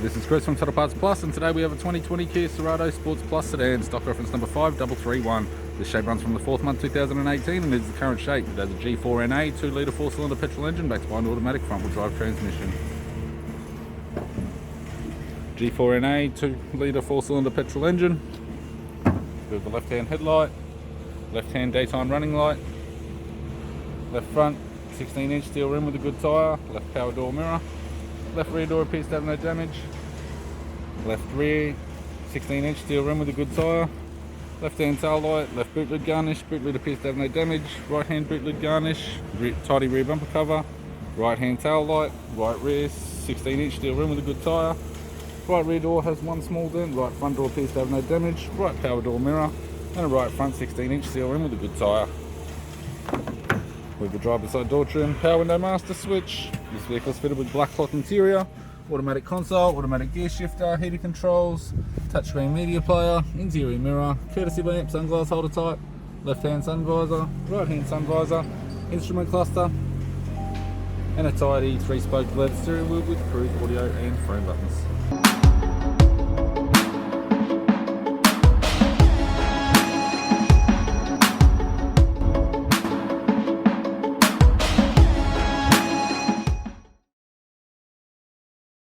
This is Chris from Total Parts Plus, and today we have a 2020 Kia Sorento Sports Plus sedan, stock reference number 5331. This shape runs from the 4th month 2018 and is the current shape. It has a G4NA 2-litre 4-cylinder petrol engine backed by an automatic front-wheel drive transmission. G4NA 2-litre 4-cylinder petrol engine with the left-hand headlight, left-hand daytime running light, left front 16-inch steel rim with a good tyre, left power door mirror, left rear door appears to have no damage, left rear 16-inch steel rim with a good tyre, left hand tail light, left boot lid garnish, boot lid appears to have no damage, right hand boot lid garnish, tidy rear bumper cover, right hand tail light, right rear 16-inch steel rim with a good tyre, right rear door has one small dent, right front door appears to have no damage, right power door mirror, and a right front 16-inch steel rim with a good tyre. With the driver's side door trim, power window master switch. This vehicle is fitted with black cloth interior, automatic console, automatic gear shifter, heated controls, touchscreen media player, interior mirror, courtesy lamp, sunglass holder type, left hand sun visor, right hand sun visor, instrument cluster, and a tidy 3-spoke leather steering wheel with cruise audio and frame buttons.